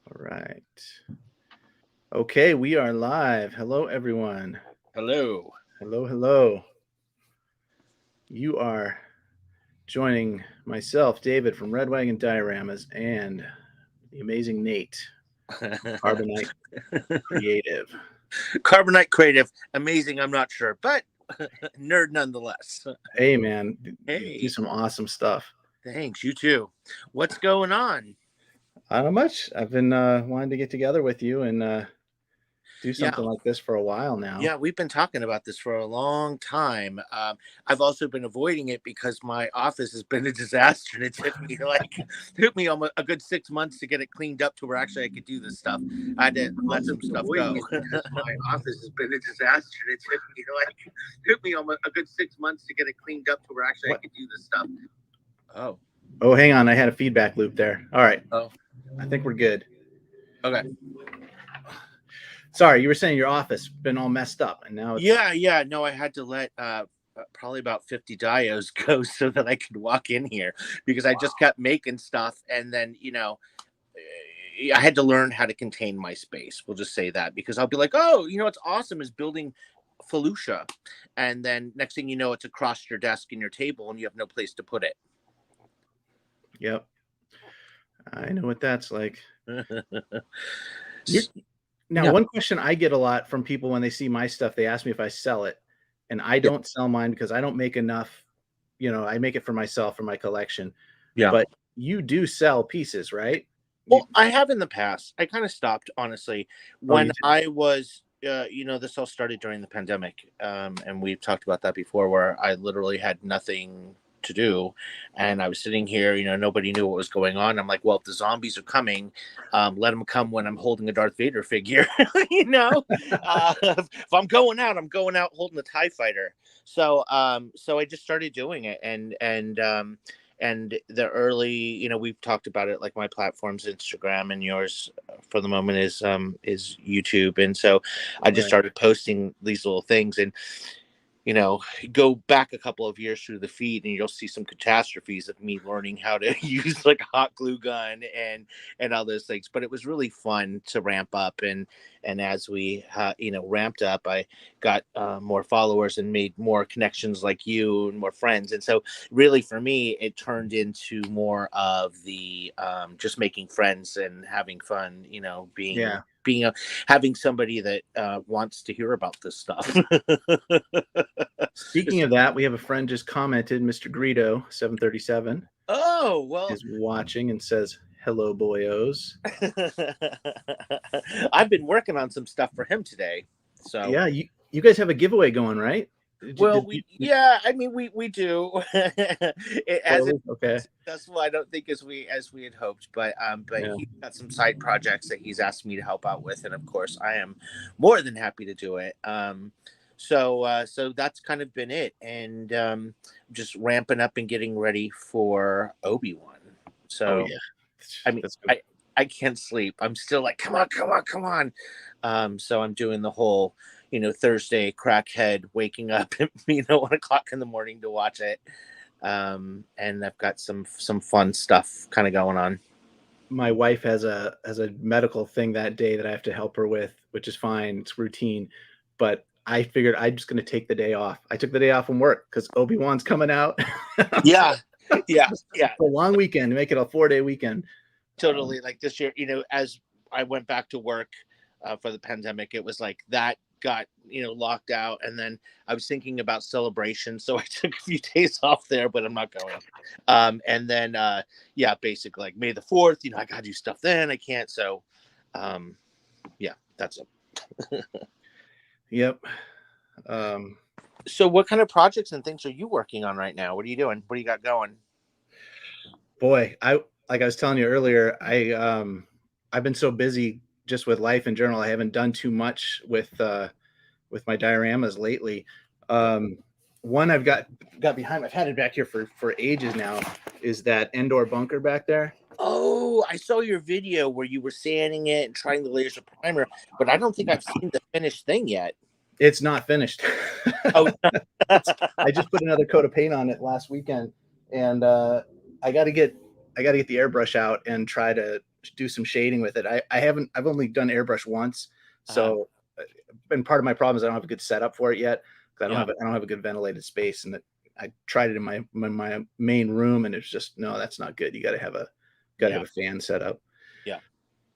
All right. Okay, we are live. Hello, everyone. Hello. Hello, hello. You are joining myself, David, from Wagon Dioramas, and the amazing Nate from Carbonite Creative. Carbonite Creative. Amazing, I'm not sure, but nerd nonetheless. Hey, man, you do Hey, some awesome stuff. thanks. You too. What's going on? Not much. I've been wanting to get together with you and do Yeah. something like this for a while now. Yeah, we've been talking about this for a long time. I've also been avoiding it because my office has been a disaster, and it took me almost a good 6 months to get it cleaned up to where actually I could do this stuff. I had to let some stuff go. Because my office has been a disaster. Took me almost a good 6 months to get it cleaned up to where actually I could do this stuff. Oh. Oh, hang on. I had a feedback loop there. All right. Oh. I think we're good. Okay. Sorry, you were saying your office been all messed up, and now it's... Yeah. No, I had to let probably about 50 dios go so that I could walk in here because I just kept making stuff, and then I had to learn how to contain my space. We'll just say that, because I'll be like, oh, what's awesome is building Felucia, and then next thing you know, it's across your desk and your table, and you have no place to put it. Yep, I know what that's like. Now, No. one question I get a lot from people when they see my stuff, they ask me if I sell it, and I don't sell mine because I don't make enough. I make it for myself, for my collection. Yeah. But you do sell pieces, right? Well, I have in the past. I kind of stopped, honestly, when you I was, this all started during the pandemic. And we've talked about that before, where I literally had nothing to do. And I was sitting here, nobody knew what was going on. I'm like, well, if the zombies are coming, let them come when I'm holding a Darth Vader figure, if I'm going out, I'm going out holding a TIE fighter. So I just started doing it. And the early, we've talked about it, like my platform's Instagram, and yours for the moment is YouTube. And so I just started posting these little things, and go back a couple of years through the feed, and you'll see some catastrophes of me learning how to use like a hot glue gun and all those things. But it was really fun to ramp up, and as we ramped up, I got more followers and made more connections like you, and more friends. And so really for me, it turned into more of the just making friends and having fun, having somebody that wants to hear about this stuff. Speaking of that, we have a friend just commented, Mr. Greedo 737. Oh, well, is watching and says, hello, boyos. I've been working on some stuff for him today. So yeah, you guys have a giveaway going, right? We do. Okay. Successful, I don't think as we had hoped, but he's got some side projects that he's asked me to help out with, and of course I am more than happy to do it. So that's kind of been it, and just ramping up and getting ready for Obi-Wan. So I can't sleep. I'm still like, come on. So I'm doing the whole Thursday crackhead waking up at 1 o'clock in the morning to watch it, and I've got some fun stuff kind of going on. My wife has a medical thing that day that I have to help her with, which is fine. It's routine, but I figured I'm just going to take the day off. I took the day off from work because Obi-Wan's coming out. Yeah. A long weekend, make it a 4-day weekend. Totally. Like this year, as I went back to work for the pandemic, it was like that got locked out, and then I was thinking about celebration, so I took a few days off there, but I'm not going. And then basically like May the 4th, I gotta do stuff then, I can't. So that's it. Yep. So what kind of projects and things are you working on right now? What are you doing? What do you got going? Boy, like I was telling you earlier, I've been so busy just with life in general. I haven't done too much with my dioramas lately. One I've got behind, I've had it back here for ages now, is that Endor bunker back there. Oh, I saw your video where you were sanding it and trying the layers of primer, but I don't think I've seen the finished thing yet. It's not finished. Oh, I just put another coat of paint on it last weekend, and I got to get the airbrush out and try to do some shading with it. I've only done airbrush once, Uh, so and part of my problem is I don't have a good setup for it yet. 'Cause yeah, I don't have a good ventilated space, and I tried it in my main room, and it's just no, that's not good. You got to yeah, have a fan set up. yeah,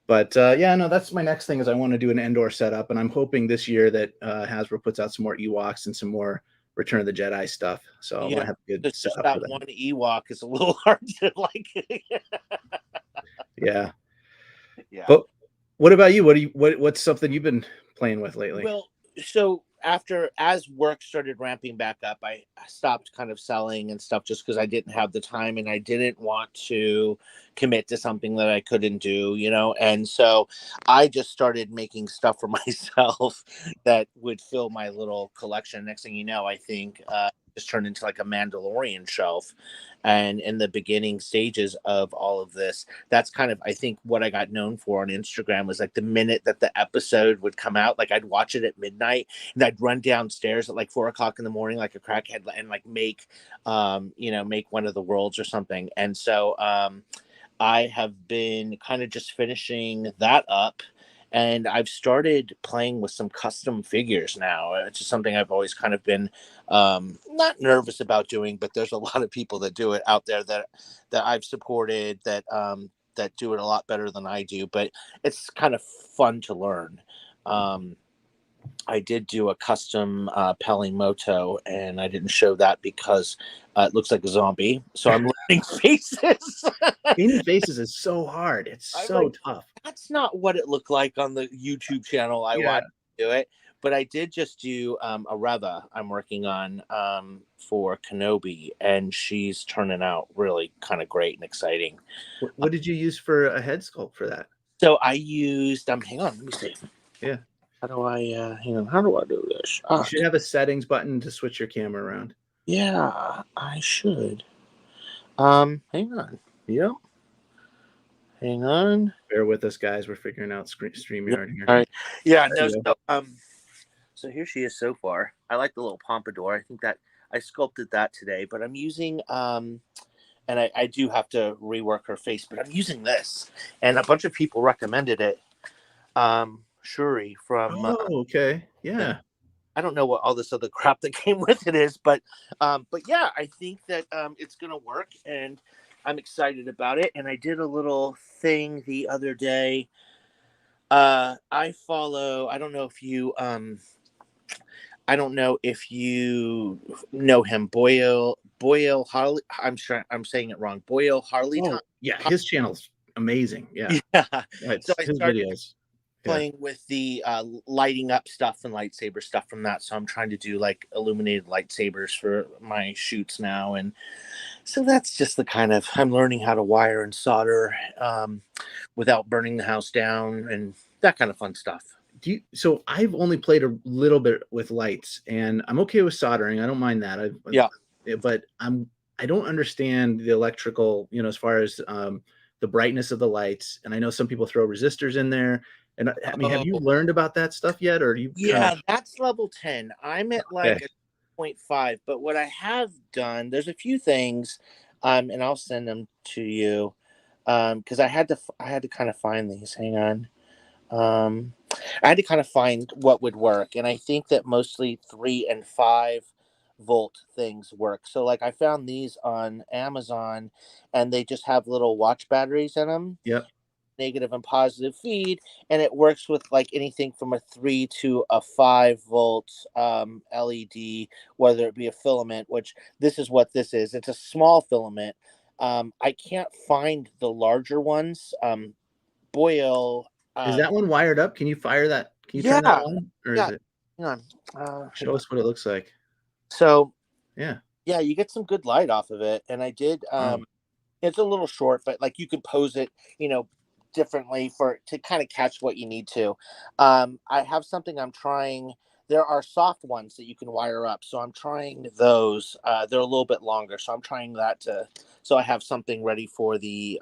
But yeah, no, that's my next thing is I want to do an indoor setup, and I'm hoping this year that Hasbro puts out some more Ewoks and some more Return of the Jedi stuff. So I want yeah. to have a good It's just setup for that that. one Ewok is a little hard to like. Yeah. Yeah. But what about you? What's something you've been playing with lately? Well, so as work started ramping back up, I stopped kind of selling and stuff just because I didn't have the time and I didn't want to commit to something that I couldn't do, And so I just started making stuff for myself that would fill my little collection. Next thing you know, I think just turned into like a Mandalorian shelf. And in the beginning stages of all of this, that's kind of, I think, what I got known for on Instagram was like the minute that the episode would come out, like I'd watch it at midnight and I'd run downstairs at like 4 o'clock in the morning, like a crackhead, and like make one of the worlds or something. And so I have been kind of just finishing that up. And I've started playing with some custom figures now. It's just something I've always kind of been not nervous about doing, but there's a lot of people that do it out there that I've supported that do it a lot better than I do. But it's kind of fun to learn. I did do a custom Pelimoto, and I didn't show that because it looks like a zombie. So I'm learning faces. Painting faces is so hard. It's I'm so like, tough. that's not what it looked like on the YouTube channel I Yeah. watched do it. But I did just do a Reva I'm working on for Kenobi, and she's turning out really kind of great and exciting. What did you use for a head sculpt for that? So I used, hang on, let me see. Yeah. How do I, hang on, how do I do this? You should have a settings button to switch your camera around. Yeah, I should. Hang on. Yep. Hang on. Bear with us, guys. We're figuring out Yep. StreamYard here. All right. Yeah, There no, you go. so here she is so far. I like the little pompadour. I think that I sculpted that today, but I'm using and I do have to rework her face, but I'm using this. And a bunch of people recommended it. Shuri from Oh, okay. and Yeah. I don't know what all this other crap that came with it is, but yeah, I think that it's gonna work and I'm excited about it. And I did a little thing the other day. I don't know if you I don't know if you know him, Boyle Harley. I'm sure I'm saying it wrong. Boyle Harley time. Oh, yeah. His channel's amazing. Yeah. Yeah. So It's I his started videos. Yeah. playing with the lighting up stuff and lightsaber stuff from that. So I'm trying to do like illuminated lightsabers for my shoots now. And so that's just the kind of, I'm learning how to wire and solder without burning the house down and that kind of fun stuff. So I've only played a little bit with lights, and I'm okay with soldering. I don't mind that. Yeah. But I don't understand the electrical, as far as the brightness of the lights. And I know some people throw resistors in there. And I mean, have you Oh, learned about that stuff yet, or are you kind yeah, of that's level 10. I'm at okay? like a 0.5, but what I have done, there's a few things, and I'll send them to you, because I had to kind of find these. Hang on. Um, I had to kind of find what would work, and I think that mostly 3 and 5 volt things work. So, like, I found these on Amazon, and they just have little watch batteries in them, Yep. negative and positive feed, and it works with like anything from a 3 to a 5 volt LED, whether it be a filament, which this is what this is. It's a small filament. I can't find the larger ones. Boyle. Is Uh, that one wired up? Can you fire that? Can you turn that yeah, on, or is yeah. it? Hang on. Hang Show on. us what it looks like. So Yeah. yeah, you get some good light off of it, and I did. Oh, It's a little short, but like you can pose it, differently for to kind of catch what you need to. I have something I'm trying. There are soft ones that you can wire up, so I'm trying those. They're a little bit longer, so I'm trying that so I have something ready for for the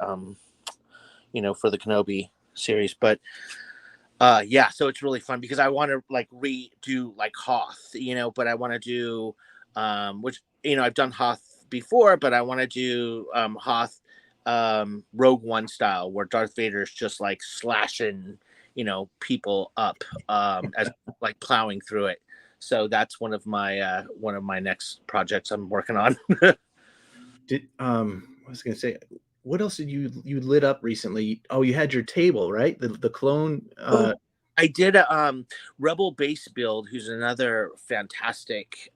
Kenobi series. But yeah, so it's really fun because I want to like redo like Hoth, but I want to do which I've done Hoth before, but I want to do Hoth Rogue One style, where Darth Vader is just like slashing, people up, as like plowing through it. So that's one of my next projects I'm working on. Did I was gonna say, what else did you lit up recently? Oh, you had your table, right? The clone. Oh, I did a Rebel Base Build, who's another fantastic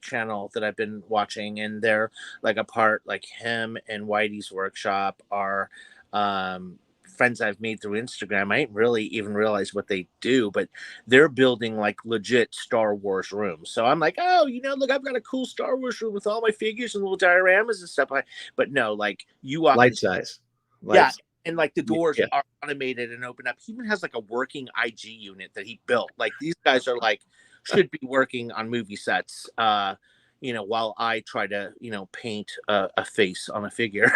channel that I've been watching, and they're like a part, like him and Whitey's Workshop are um, friends I've made through Instagram. I didn't really even realize what they do, but they're building like legit Star Wars rooms. So I'm like, oh, look, I've got a cool Star Wars room with all my figures and little dioramas and stuff. But no, like you walk Light into, size. yeah, Lights. and like the doors Yeah. are automated and open up. He even has like a working IG unit that he built. Like these guys are like should be working on movie sets. While I try to paint a face on a figure.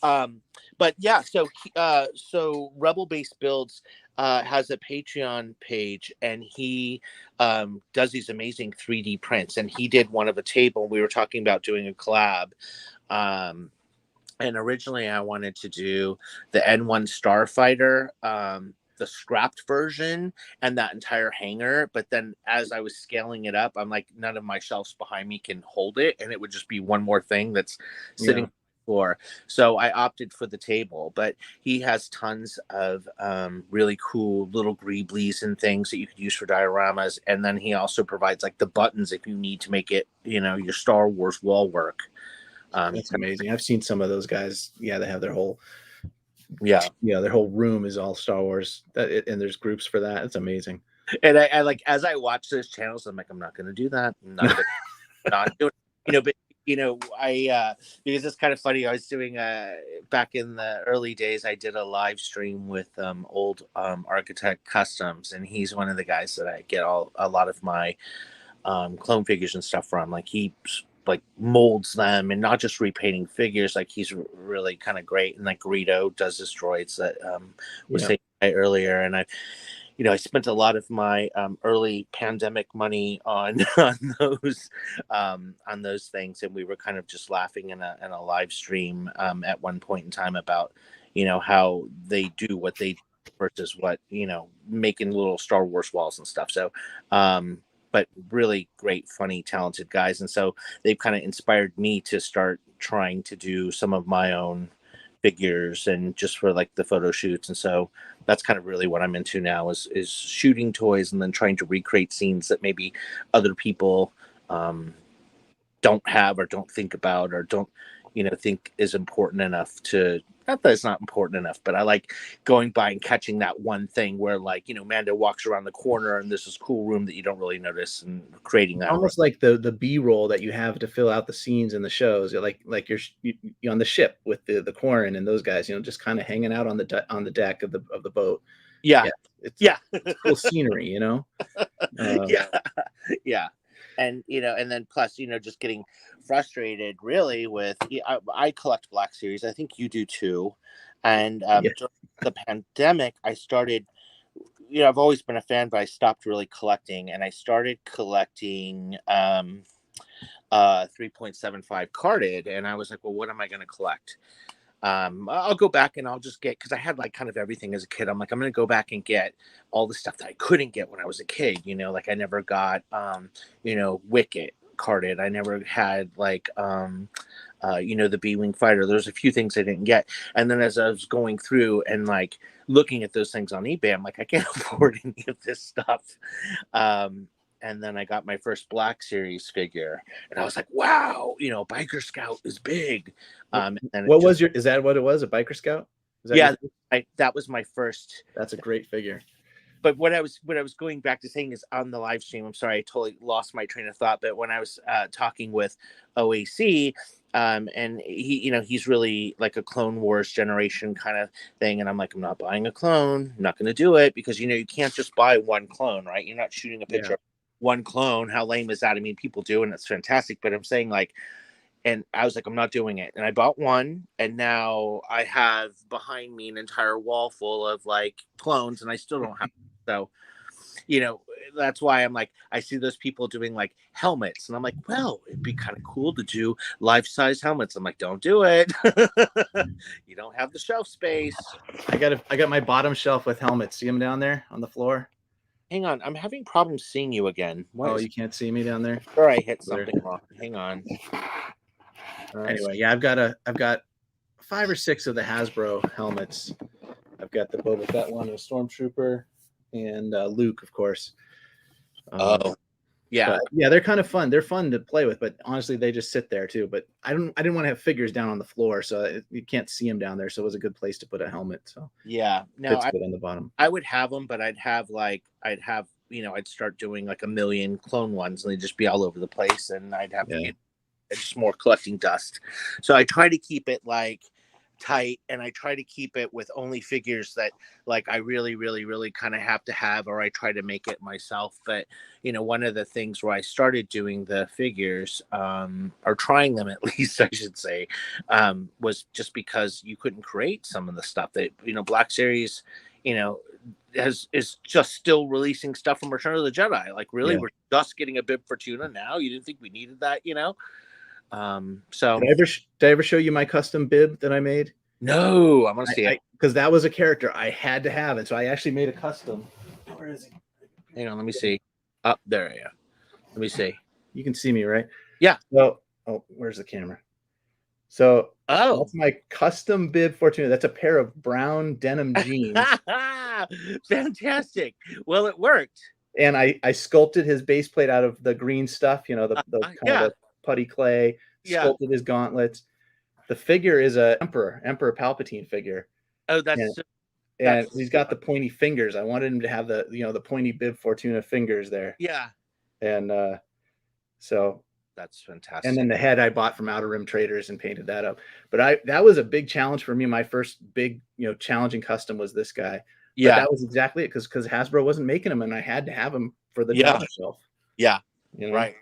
um, but yeah, so Rebel Base Builds has a Patreon page, and he does these amazing 3D prints. And he did one of a table. We were talking about doing a collab. And originally I wanted to do the N1 Starfighter, the scrapped version, and that entire hangar. But then as I was scaling it up, I'm like, none of my shelves behind me can hold it, and it would just be one more thing that's sitting Yeah. on the floor. So I opted for the table. But he has tons of really cool little greeblies and things that you could use for dioramas. And then he also provides like the buttons if you need to make it, your Star Wars wall work. That's amazing. I've seen some of those guys. Yeah, they have their whole Yeah. their whole room is all Star Wars. And there's groups for that. It's amazing. And I like, as I watch those channels, I'm like, I'm not going to do that. I'm not going to not do it. But I because it's kind of funny. I was doing back in the early days, I did a live stream with old Architect Customs, and he's one of the guys that I get a lot of my clone figures and stuff from. Like he like molds them, and not just repainting figures. Like he's really kind of great. And like Greedo does his droids that was Yeah. saying earlier. And I spent a lot of my early pandemic money on on those things, and we were kind of just laughing in a live stream at one point in time about how they do what they do versus what making little Star Wars walls and stuff. So but really great, funny, talented guys. And so they've kind of inspired me to start trying to do some of my own figures, and just for like the photo shoots. And so that's kind of really what I'm into now is shooting toys and then trying to recreate scenes that maybe other people don't have, or don't think about, or don't think is important enough to, not that it's not important enough, but I like going by and catching that one thing where, like, Mando walks around the corner and there's this cool room that you don't really notice, and creating that. Almost like the B-roll that you have to fill out the scenes in the shows. Like you're on the ship with the Quarren and those guys, just kind of hanging out on the deck of the boat. Yeah. Yeah, it's Yeah. cool scenery. Yeah. Yeah. And and then plus just getting frustrated really with, I collect Black Series. I think you do too. And Yeah. during the pandemic, I started, I've always been a fan, but I stopped really collecting, and I started collecting 3.75 carded. And I was like, well, what am I going to collect? I'll go back and I'll just get, because I had like kind of everything as a kid. I'm like, I'm going to go back and get all the stuff that I couldn't get when I was a kid. Like I never got Wicket carded. I never had like the B-wing fighter. There's a few things I didn't get. And then as I was going through and like looking at those things on eBay, I'm like, I can't afford any of this stuff. And then I got my first Black Series figure, and I was like, wow, Biker Scout is big. And What was is that what it was? A Biker Scout? Is that yeah, that was my first. That's a great figure. But what I was going back to saying is, on the live stream, I'm sorry, I totally lost my train of thought. But when I was talking with OAC, and he, he's really like a Clone Wars generation kind of thing. And I'm like, I'm not buying a clone. I'm not going to do it, because, you can't just buy one clone, right? You're not shooting a picture of one clone. How lame is that? I mean, people do, and it's fantastic. But I'm saying, like, and I was like, I'm not doing it. And I bought one, and now I have behind me an entire wall full of like clones, and I still don't have. So, that's why I'm like, I see those people doing like helmets, and I'm like, well, it'd be kind of cool to do life-size helmets. I'm like, don't do it. You don't have the shelf space. I got my bottom shelf with helmets. See them down there on the floor? Hang on, I'm having problems seeing you again. What Oh, is? you can't see me down there? Sure, I hit There. something wrong. Hang on. Anyway, yeah, I've got 5 or 6 of the Hasbro helmets. I've got the Boba Fett one, a Stormtrooper, and Luke, of course. Oh, yeah, but yeah, they're kind of fun. They're fun to play with, but honestly, they just sit there too. But I didn't want to have figures down on the floor, so you can't see them down there. So it was a good place to put a helmet. So yeah. No, fits good on the bottom. I would have them, but I'd start doing like a million clone ones, and they'd just be all over the place, and I'd have to get just more collecting dust. So I try to keep it like tight, and I try to keep it with only figures that like I really, really, really kind of have to have, or I try to make it myself. But one of the things where I started doing the figures, or trying them at least, I should say, was just because you couldn't create some of the stuff that Black Series, is just still releasing stuff from Return of the Jedi. Like, really, we're just getting a bib for Tuna now. You didn't think we needed that, So did I ever show you my custom bib that I made? No, I'm gonna see it because that was a character I had to have, and so I actually made a custom. Where is he? Hang on, let me see. Up there, yeah. Let me see. You can see me, right? Yeah. So, where's the camera? So, that's my custom bib for Tuna. That's a pair of brown denim jeans. Fantastic. Well, it worked. And I sculpted his base plate out of the green stuff, the kind of putty clay. Sculpted his gauntlets. The figure is a Emperor Palpatine figure. Oh, that's and he's got the pointy fingers. I wanted him to have the pointy bib Fortuna fingers there. Yeah. And so that's fantastic. And then the head I bought from Outer Rim Traders and painted that up. But that was a big challenge for me. My first big, challenging custom was this guy. Yeah. But that was exactly it, because Hasbro wasn't making them, and I had to have them for the Java shelf. Yeah. Right.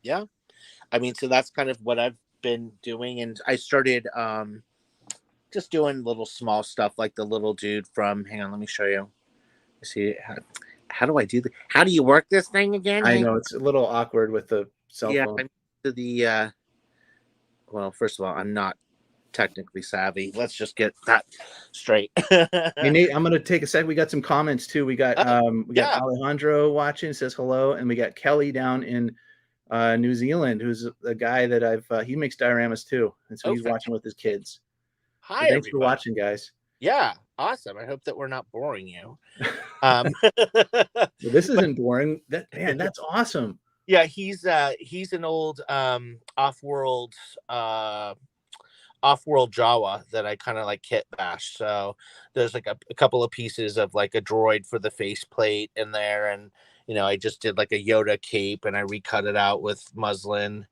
Yeah. I mean, so that's kind of what I've been doing, and I started just doing little small stuff like the little dude from, hang on, let me show you. See, how do I do that? How do you work this thing again? I know it's a little awkward with the cell phone. I'm to the well, first of all, I'm not technically savvy. Let's just get that straight. Hey, Nate, I'm gonna take a sec. We got some comments too. We got Alejandro watching, says hello, and we got Kelly down in New Zealand, who's a guy that he makes dioramas too, and so he's watching with his kids. Hi, so thanks for watching, guys. Yeah, awesome. I hope that we're not boring you. This isn't boring. That's awesome. Yeah, he's an old off-world Jawa that I kind of like kit bash. So there's like a couple of pieces of like a droid for the faceplate in there, and I just did like a Yoda cape, and I recut it out with muslin,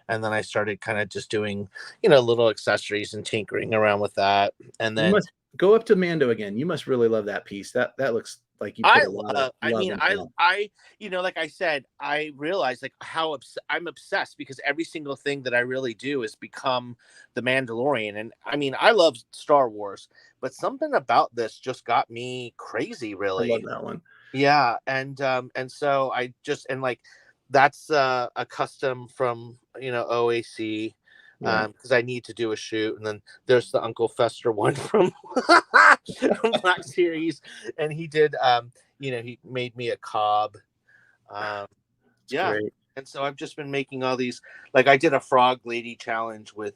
and then I started kind of just doing little accessories and tinkering around with that. And then you must go up to Mando again. You must really love that piece. That looks like you put a lot of love into I like I said, I realized like how I'm obsessed, because every single thing that I really do has become the Mandalorian. And I mean, I love Star Wars, but something about this just got me crazy, really. I love that one. Yeah, and so I just, and like that's a custom from OAC, because I need to do a shoot. And then there's the Uncle Fester one from Black Series, and he did he made me a cob. Great. And so I've just been making all these, like I did a Frog Lady challenge with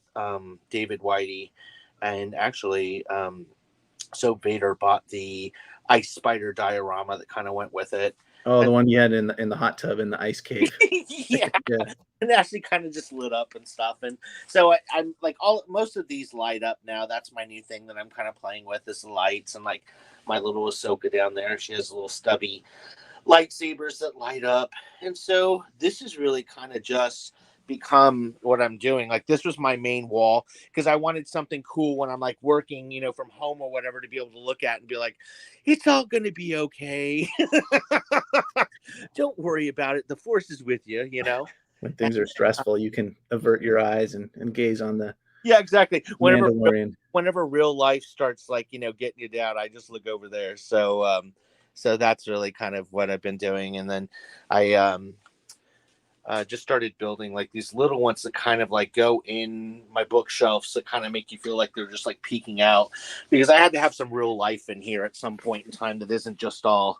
David Whitey, and actually so Vader bought the Ice Spider diorama that kind of went with it. Oh, the one you had in the hot tub in the ice cave. Yeah. And actually kind of just lit up and stuff. And so I'm like, most of these light up now. That's my new thing that I'm kind of playing with, is the lights. And like my little Ahsoka down there, she has little stubby lightsabers that light up. And so this is really kind of just become what I'm doing. Like this was my main wall, because I wanted something cool when I'm like working, from home or whatever, to be able to look at and be like, it's all going to be okay. Don't worry about it. The Force is with you, When things are stressful, you can avert your eyes and gaze on the exactly. Whenever real life starts like, getting you down, I just look over there. So So that's really kind of what I've been doing. And then I just started building like these little ones that kind of like go in my bookshelves that kind of make you feel like they're just like peeking out, because I had to have some real life in here at some point in time that isn't just all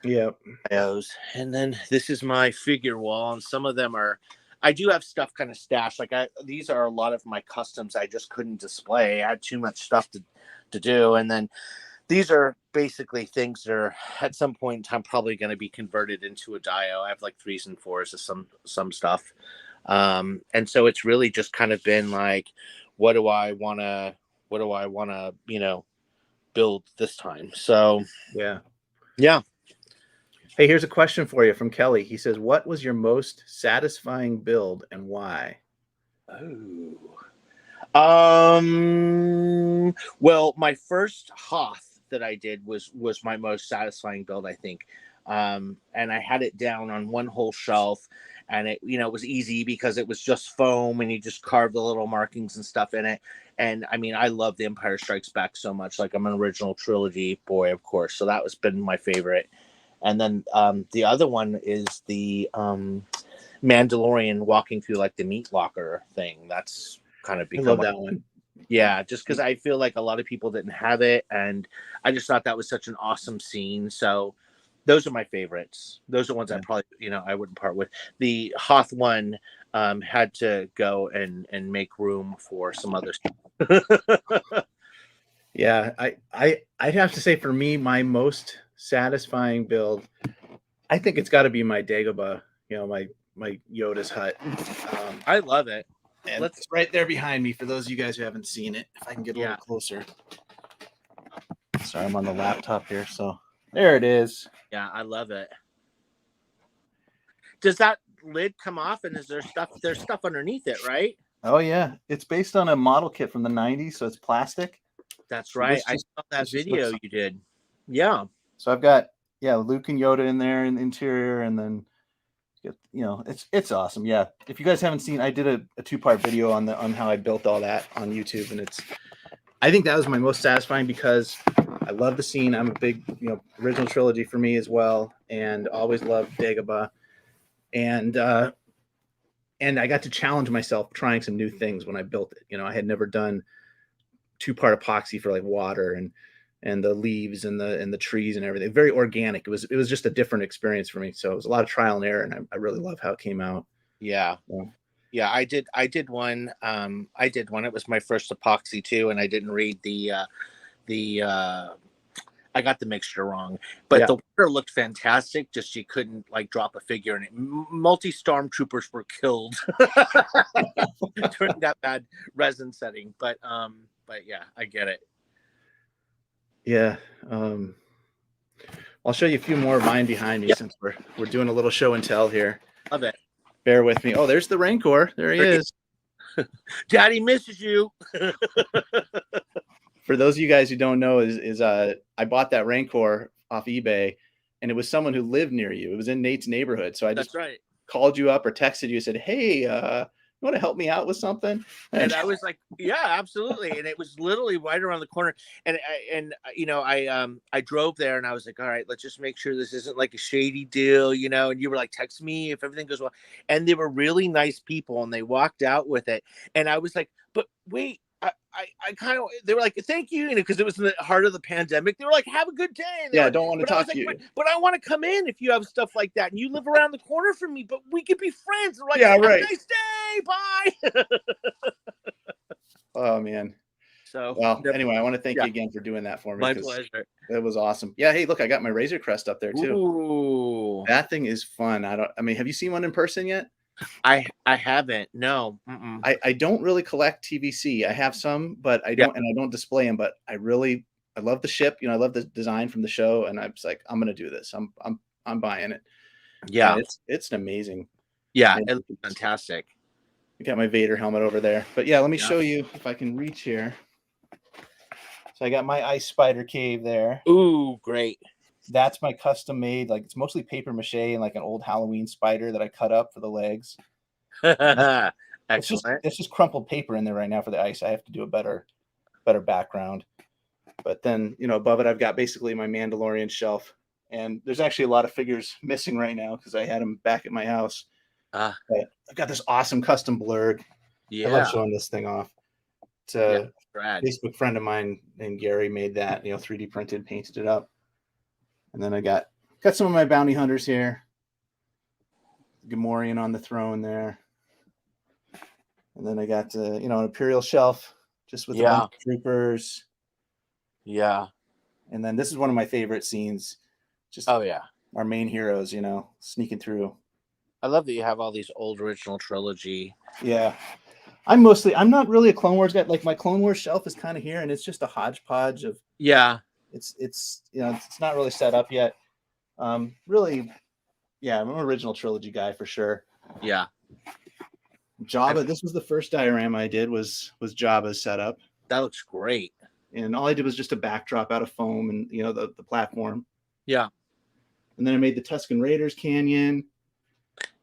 bios. And then this is my figure wall, and some of them are, I do have stuff kind of stashed. Like these are a lot of my customs I just couldn't display. I had too much stuff to do. And then these are basically things that are at some point in time probably going to be converted into a dio. I have like 3s and 4s of some stuff. And so it's really just kind of been like, what do I want to, build this time? So Yeah. Hey, here's a question for you from Kelly. He says, what was your most satisfying build and why? Well, my first Hoth that I did was my most satisfying build, I think. And I had it down on one whole shelf, and it was easy because it was just foam and you just carved the little markings and stuff in it. And I mean, I love The Empire Strikes Back so much. Like, I'm an original trilogy boy, of course, so that was been my favorite. And then the other one is the Mandalorian walking through like the meat locker thing. That's kind of become, I love that one. Yeah, just because I feel like a lot of people didn't have it, and I just thought that was such an awesome scene. So those are my favorites. Those are ones I probably, I wouldn't part with. The Hoth one had to go and make room for some other stuff. Yeah, I'd have to say, for me, my most satisfying build, I think it's got to be my Dagobah, my Yoda's hut. I love it. And it's right there behind me for those of you guys who haven't seen it. If I can get a little closer. Sorry, I'm on the laptop here, so there it is. Yeah, I love it. Does that lid come off, and is there stuff? There's stuff underneath it, right? Oh yeah, it's based on a model kit from the '90s, so it's plastic. That's right. I saw that video you did. Yeah. So I've got Luke and Yoda in there in the interior, and then it's awesome. Yeah, if you guys haven't seen, I did a 2-part video on how I built all that on YouTube, and I think that was my most satisfying because I love the scene. I'm a big original trilogy for me as well, and always loved Dagobah, and I got to challenge myself trying some new things when I built it. I had never done 2-part epoxy for like water and the leaves and the trees and everything. Very organic. It was just a different experience for me. So it was a lot of trial and error, and I really love how it came out. Yeah. I did one. It was my first epoxy too, and I didn't read I got the mixture wrong, but the water looked fantastic. Just you couldn't like drop a figure in it. Multi stormtroopers were killed during that bad resin setting. But yeah, I get it. Yeah. I'll show you a few more of mine behind me since we're doing a little show and tell here. Love it. Bear with me. Oh, there's the Rancor. There he is. Daddy misses you. For those of you guys who don't know, is I bought that Rancor off eBay, and it was someone who lived near you. It was in Nate's neighborhood. So I just called you up or texted you and said, hey, you want to help me out with something? And I was like, yeah, absolutely. And it was literally right around the corner. And I drove there, and I was like, all right, let's just make sure this isn't like a shady deal, and you were like, text me if everything goes well. And they were really nice people, and they walked out with it. And I was like, but wait, I kind of, they were like, thank you, because it was in the heart of the pandemic. They were like, have a good day. I don't want to talk to you. But I want to come in if you have stuff like that, and you live around the corner from me, but we could be friends. They're like, have a nice day, bye. Oh man. So anyway, I want to thank you again for doing that for me. My pleasure. That was awesome. Yeah. Hey, look, I got my Razor Crest up there too. Ooh. That thing is fun. I mean, have you seen one in person yet? I haven't. No. I don't really collect TVC. I have some, but I don't, and I don't display them. But I love the ship. I love the design from the show, and I was like, I'm gonna do this. I'm buying it. Yeah, it's an amazing. Yeah, it looks fantastic. I got my Vader helmet over there, but let me show you if I can reach here. So I got my Ice Spider cave there. Ooh, great. That's my custom made, like it's mostly paper mache and like an old Halloween spider that I cut up for the legs. Excellent. It's just crumpled paper in there right now for the ice. I have to do a better background. But then, above it, I've got basically my Mandalorian shelf And there's actually a lot of figures missing right now because I had them back at my house. Uh, But I've got this awesome custom blurg. I love yeah. showing this thing off. It's Yeah. a Rad. Facebook friend of mine named Gary made that, 3D printed, painted it up. And then I got some of my bounty hunters here. Gamorrean on the throne there. And then I got, an Imperial shelf just with a bunch of troopers. Yeah. And then this is one of my favorite scenes. Just our main heroes, sneaking through. I love that you have all these old original trilogy. Yeah. I'm not really a Clone Wars guy. Like my Clone Wars shelf is kind of here, and it's just a hodgepodge of. Yeah. It's it's not really set up yet. Really, yeah, I'm an original trilogy guy for sure. Yeah. Jabba. This was the first diorama I did. Was Jabba's setup. That looks great. And all I did was just a backdrop out of foam and the platform. Yeah. And then I made the Tusken Raiders canyon.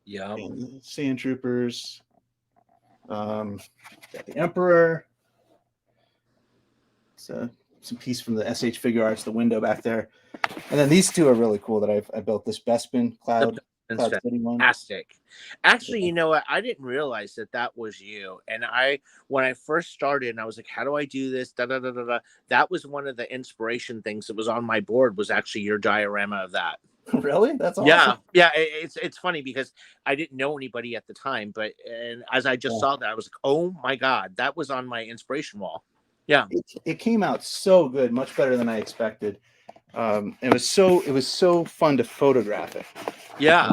Yeah. Sand troopers. Got the Emperor. It's some piece from the SH Figure Arts, the window back there. And then these two are really cool that I built. This Bespin Cloud City one. Fantastic. Actually, you know what? I didn't realize that was you. And when I first started, and I was like, how do I do this? Da, da, da, da, da. That was one of the inspiration things that was on my board, was actually your diorama of that. Really? That's awesome. Yeah. It's funny because I didn't know anybody at the time, and as I just saw that, I was like, oh my God, that was on my inspiration wall. Yeah. It came out so good, much better than I expected. It was so fun to photograph it. Yeah.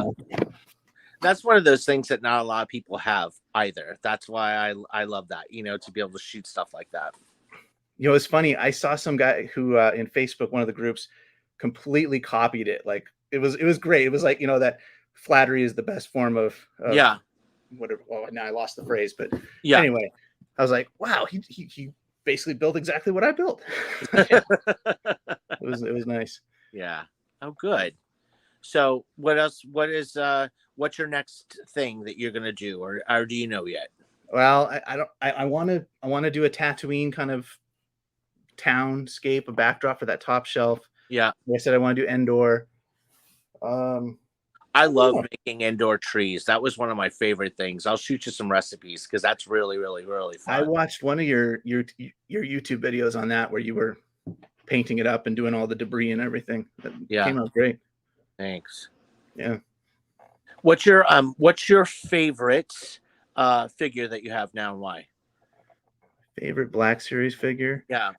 That's one of those things that not a lot of people have either. That's why I love that, to be able to shoot stuff like that. It's funny. I saw some guy who in Facebook, one of the groups, completely copied it. Like it was great. It was like, that flattery is the best form of whatever. Well, now I lost the phrase, but anyway, I was like, wow, he basically built exactly what I built. It was nice. Yeah. Oh, good. So what else? What's your next thing that you're gonna do, or do you know yet? Well, I want to do a Tatooine kind of townscape, a backdrop for that top shelf. Yeah. Like I said, I want to do Endor. I love making indoor trees. That was one of my favorite things. I'll shoot you some recipes because that's really, really, really fun. I watched one of your YouTube videos on that where you were painting it up and doing all the debris and everything. That came out great. Thanks. Yeah. What's your favorite figure that you have now, and why? Favorite Black Series figure? Yeah.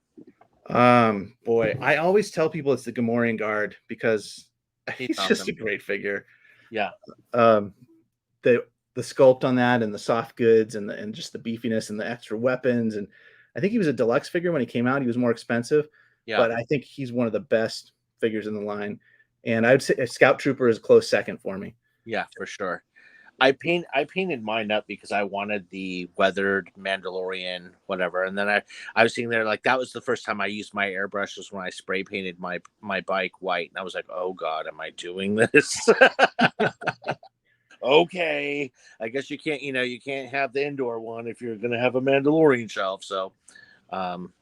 Boy, I always tell people it's the Gamorrean Guard because he's just a great figure. Yeah. The sculpt on that and the soft goods and just the beefiness and the extra weapons, and I think he was a deluxe figure when he came out. He was more expensive, but I think he's one of the best figures in the line. And I would say a Scout Trooper is a close second for me. Yeah, for sure. I painted mine up because I wanted the weathered Mandalorian, whatever. And then I was sitting there like, that was the first time I used my airbrush, was when I spray painted my bike white. And I was like, oh God, am I doing this? Okay. I guess you can't have the indoor one if you're going to have a Mandalorian shelf. So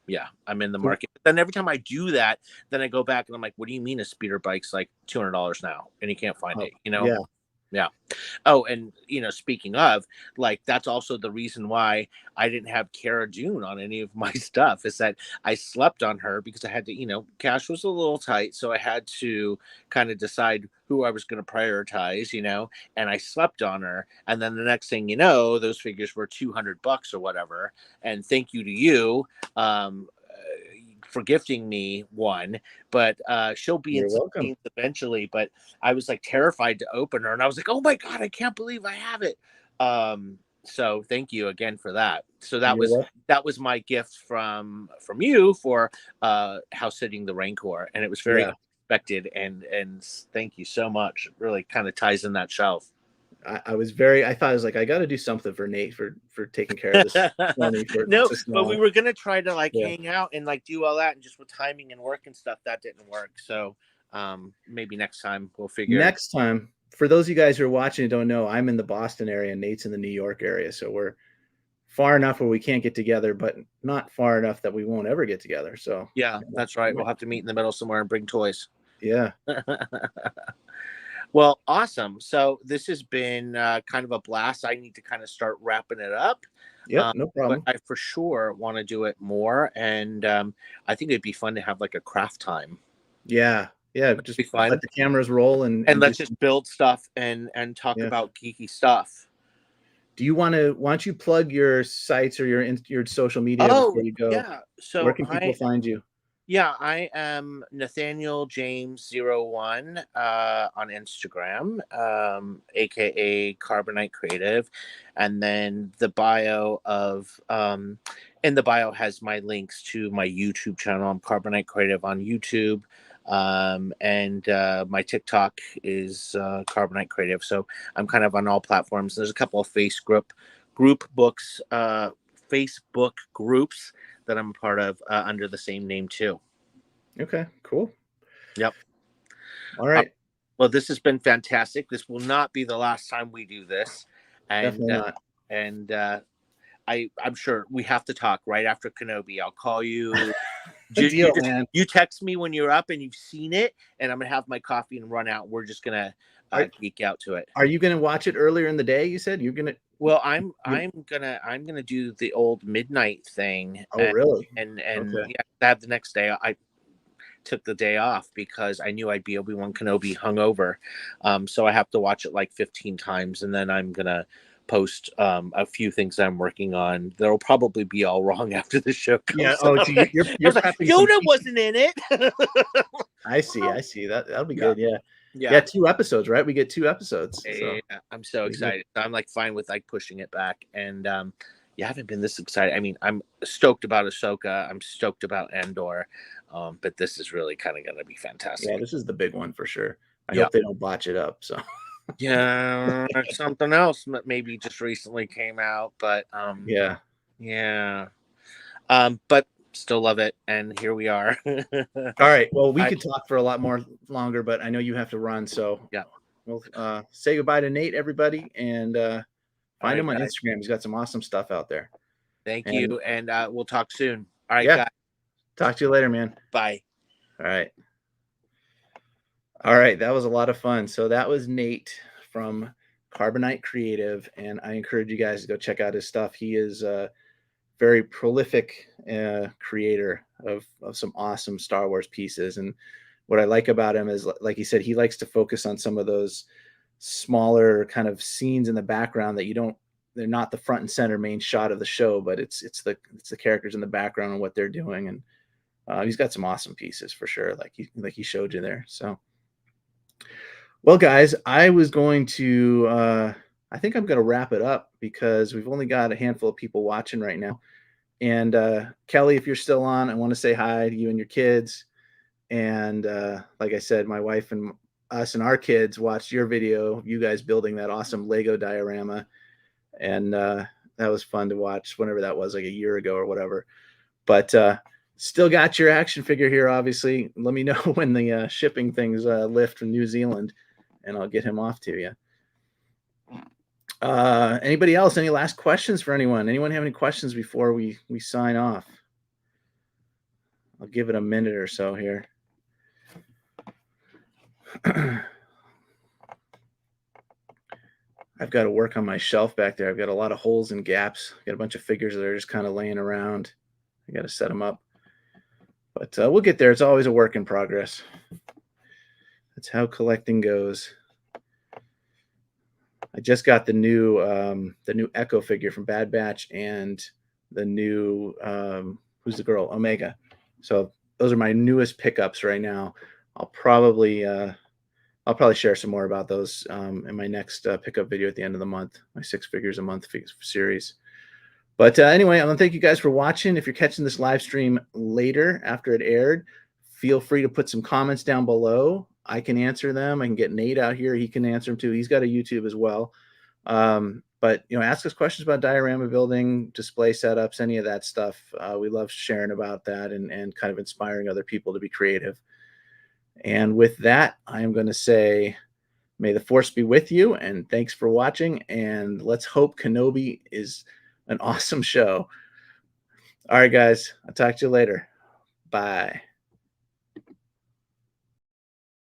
yeah, I'm in the market. But then every time I do that, then I go back and I'm like, what do you mean a speeder bike's like $200 now and you can't find it, Yeah. Yeah. Oh, and speaking of, like, that's also the reason why I didn't have Cara Dune on any of my stuff, is that I slept on her because I had to, cash was a little tight. So I had to kind of decide who I was going to prioritize, and I slept on her. And then the next thing you know, those figures were $200 or whatever. And thank you to you, for gifting me one, but she'll be in some scenes eventually. But I was like terrified to open her, and I was like, oh my God, I can't believe I have it. So thank you again for that. So that was my gift from you for house sitting the Rancor, and it was very unexpected, and thank you so much. It really kind of ties in that shelf. I thought I was like, I got to do something for Nate for taking care of this. No, but we were going to try to hang out and do all that, and just with timing and work and stuff, that didn't work. So maybe next time we'll figure. Next time, for those of you guys who are watching and don't know, I'm in the Boston area and Nate's in the New York area. So we're far enough where we can't get together, but not far enough that we won't ever get together. So yeah, that's right. We'll have to meet in the middle somewhere and bring toys. Yeah. Well, awesome. So this has been kind of a blast. I need to kind of start wrapping it up. Yep. No But problem. I for sure want to do it more. And I think it'd be fun to have like a craft time. Yeah. Yeah. That'd Just be fun. let the cameras roll And and do let's some. just build stuff and talk Yeah. about geeky stuff. Do you want to? Why don't you plug your sites or your social media Oh, before you go? yeah. Where So can people find you? I am Nathaniel James 01 on Instagram, aka Carbonite Creative, and then in the bio has my links to my YouTube channel. I'm Carbonite Creative on YouTube, and my TikTok is Carbonite Creative. So I'm kind of on all platforms. There's a couple of Facebook groups that I'm a part of under the same name too. Okay. Cool. Yep. All Uh, right. well, this has been fantastic. This will not be the last time we do this, and Definitely not. and I'm sure we have to talk right after Kenobi. I'll call you. You Deal, just man. you text me when you're up and you've seen it, and I'm gonna have my coffee and run out. We're just gonna Are geek out to it. Are you going to watch it earlier in the day? You said you're going to. Well, I'm gonna do the old midnight thing, Oh, really? and Okay. yeah, that the next day I took the day off because I knew I'd be Obi-Wan Kenobi hungover. So I have to watch it like 15 times, and then I'm gonna post a few things I'm working on. That'll probably be all wrong after the show Yeah. comes Oh, out. so I you're was like, prepping some. Yoda wasn't in it. I see. I see. That'll be Yeah, good. Yeah. Yeah. yeah. 2 episodes, right? We get 2 episodes. So Yeah, I'm so pretty good. excited. I'm like fine with like pushing it back, and you haven't been this excited. I mean, I'm stoked about Ahsoka. I'm stoked about Andor, but this is really kind of gonna be Yeah, fantastic. this is the big one for sure. I Yeah. hope they don't botch it up. So Yeah, something else that maybe just recently came out, but yeah. yeah, but still love it, and here we are. All right. Well, we I could talk for a lot more longer, but I know you have to run. So Yeah. we'll say goodbye to Nate, everybody, and All find right, him on guys. Instagram. He's got some awesome stuff out there. Thank you, And and we'll talk soon. All right, yeah, guys. talk to you later, man. Bye. All right. All right. That was a lot of fun. So that was Nate from Carbonite Creative, and I encourage you guys to go check out his stuff. He is a very prolific creator of some awesome Star Wars pieces. And what I like about him is, like he said, he likes to focus on some of those smaller kind of scenes in the background that you don't. They're not the front and center main shot of the show, but it's the characters in the background and what they're doing. And he's got some awesome pieces for sure, like he showed you there. So. Well, guys, I was going to, I think I'm going to wrap it up because we've only got a handful of people watching right now. And Kelly, if you're still on, I want to say hi to you and your kids. And like I said, my wife and us and our kids watched your video, you guys building that awesome Lego diorama. And that was fun to watch whenever that was, like a year ago or whatever. But still got your action figure here, obviously. Let me know when the shipping things lift from New Zealand, and I'll get him off to you. Anybody else? Any last questions for anyone? Anyone have any questions before we sign off? I'll give it a minute or so here. I've got to work on my shelf back there. I've got a lot of holes and gaps. Got a bunch of figures that are just kind of laying around. I got to set them up. But we'll get there. It's always a work in progress. That's how collecting goes. I just got the new Echo figure from Bad Batch and the new who's the girl, Omega. So those are my newest pickups right now. I'll probably share some more about those in my next pickup video at the end of the month. My 6 figures a month series. But anyway, I want to thank you guys for watching. If you're catching this live stream later after it aired, feel free to put some comments down below. I can answer them. I can get Nate out here. He can answer them too. He's got a YouTube as well. But ask us questions about diorama building, display setups, any of that stuff. We love sharing about that and kind of inspiring other people to be creative. And with that, I am going to say, may the force be with you, and thanks for watching. And let's hope Kenobi is an awesome show. All right, guys. I'll talk to you later. Bye.